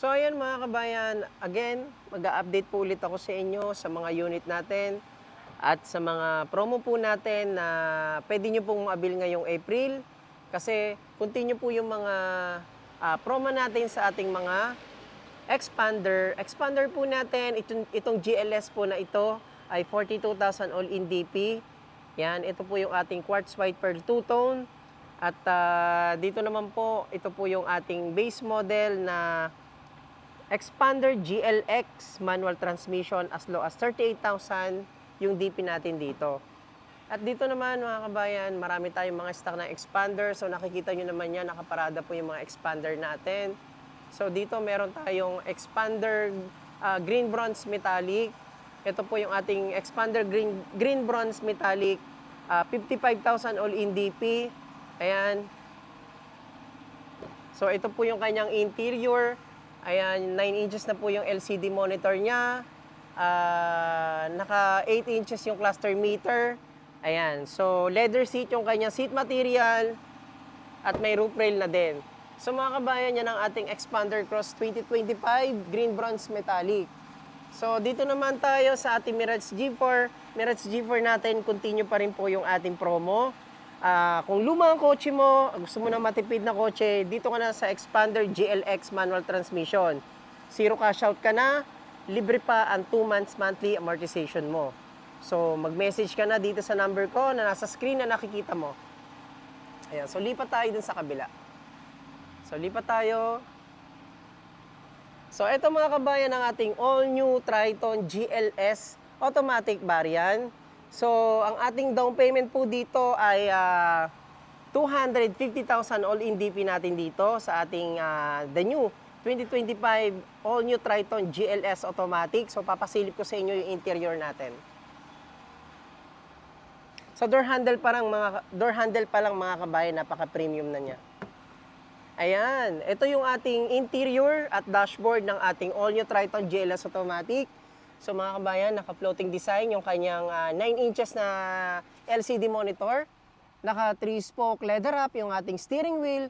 So ayan mga kabayan, again, mag-a-update po ulit ako sa inyo sa mga unit natin at sa mga promo po natin na pwede nyo pong maabil ngayong April kasi continue po yung mga promo natin sa ating mga expander. Expander po natin, itong GLS po na ito ay 42,000 all-in DP. Yan, ito po yung ating quartz white pearl two-tone. At dito naman po, ito po yung ating base model na Expander GLX manual transmission as low as 38,000 yung DP natin dito. At dito naman mga kabayan, marami tayong mga stock na expander. So nakikita nyo naman yan, nakaparada po yung mga expander natin. So dito meron tayong expander green bronze metallic. Ito po yung ating expander green bronze metallic, 55,000 all in DP. Ayan. So ito po yung kanyang interior. Ayan, 9 inches na po yung LCD monitor niya. Naka 8 inches yung cluster meter. Ayan, so leather seat yung kanyang seat material. At may roof rail na din. So mga kabayan, yan ang ating Expander Cross 2025 Green Bronze Metallic. So dito naman tayo sa ating Mirage G4. Mirage G4 natin, continue pa rin po yung ating promo. Kung luma ang kotse mo, gusto mo na matipid na kotse, dito ka na sa Expander GLX manual transmission. Zero cash out ka na, libre pa ang 2 months monthly amortization mo. So mag-message ka na dito sa number ko na nasa screen na nakikita mo. Ayan, so lipat tayo dun sa kabila. So lipat tayo. So ito mga kabayan ang ating all new Triton GLS automatic variant. So, ang ating down payment po dito ay 250,000 all-in DP natin dito sa ating the new 2025 all-new Triton GLS Automatic. So, papasilip ko sa inyo yung interior natin. So, door handle pa lang mga kabayan, napaka-premium na niya. Ayan, ito yung ating interior at dashboard ng ating all-new Triton GLS Automatic. So mga kabayan, naka-floating design yung kanyang 9 inches na LCD monitor. Naka 3-spoke leather wrap yung ating steering wheel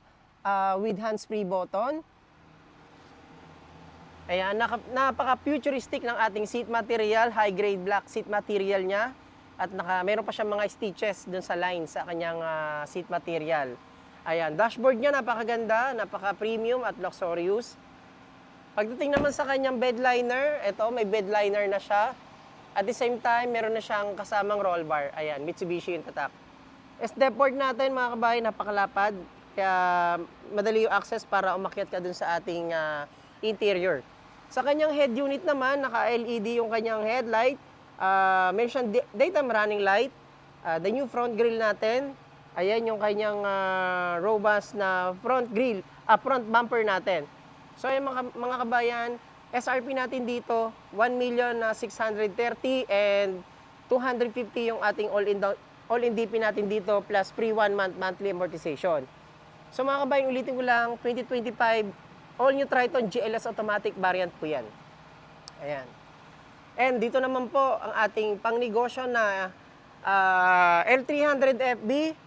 with hands-free button. Ayan, napaka-futuristic ng ating seat material, high-grade black seat material niya. At meron pa siyang mga stitches dun sa line sa kanyang seat material. Ayan, dashboard niya napakaganda, napaka-premium at luxurious. Pagdating naman sa kanyang bed liner, ito may bed liner na siya. At the same time, meron na siyang kasamang roll bar. Ayan, Mitsubishi yung tatak. Step board natin mga kabayan, napakalapad. Kaya madali yung access para umakyat ka dun sa ating interior. Sa kanyang head unit naman, naka-LED yung kanyang headlight. Meron siyang daytime running light. The new front grille natin. Ayan yung kanyang robust na front bumper natin. So yung mga kabayan, SRP natin dito, 1,630,000 and 250 yung ating all-in DP natin dito plus free 1 month monthly amortization. So mga kabayan, ulitin ko lang, 2025 all-new Triton GLS automatic variant po yan. Ayan. And dito naman po ang ating pangnegosyo na L300FB.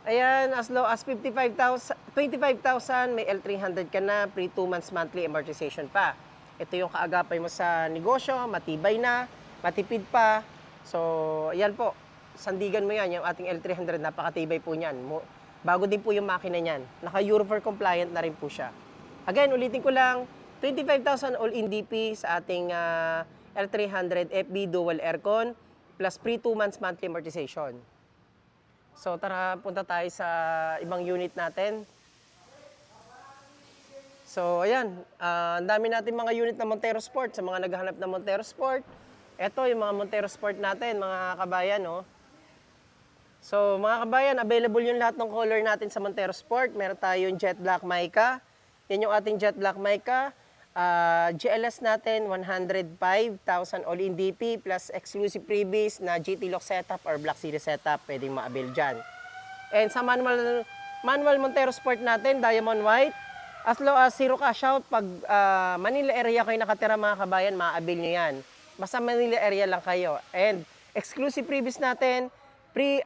Ayan, as low as 25,000, may L300 ka na, free 2 months monthly amortization pa. Ito yung kaagapay mo sa negosyo, matibay na, matipid pa. So, ayan po, sandigan mo yan, yung ating L300, napakatibay po niyan. Bago din po yung makina niyan. Naka-Euro 4 compliant na rin po siya. Again, ulitin ko lang, 25,000 all-in DP sa ating L300 FB dual aircon plus free 2 months monthly amortization. So tara, punta tayo sa ibang unit natin. So ayan, ang dami natin mga unit na Montero Sport. Sa mga naghahanap ng Montero Sport, eto yung mga Montero Sport natin, mga kabayan. No? So mga kabayan, available yung lahat ng color natin sa Montero Sport. Meron tayong Jet Black Mica. Yan yung ating Jet Black Mica. GLS natin, 105,000 all-in DP plus exclusive freebies na GT Lock setup or Black Series setup, pwedeng ma-avail dyan. And sa manual Montero Sport natin, Diamond White, as low as zero cash out. Pag Manila area kayo nakatira mga kabayan, ma-avail nyo yan. Basta Manila area lang kayo. And exclusive freebies natin, pre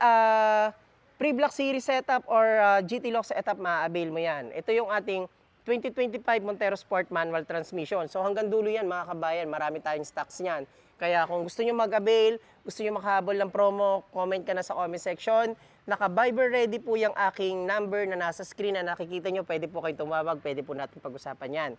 Black Series setup or GT Lock setup, ma-avail mo yan. Ito yung ating 2025 Montero Sport Manual Transmission. So hanggang dulo yan mga kabayan, marami tayong stocks niyan. Kaya kung gusto nyo mag-avail, gusto nyo makahabol ng promo, comment ka na sa comment section. Naka-Viber ready po yung aking number na nasa screen na nakikita nyo. Pwede po kayong tumawag, pwede po natin pag-usapan yan.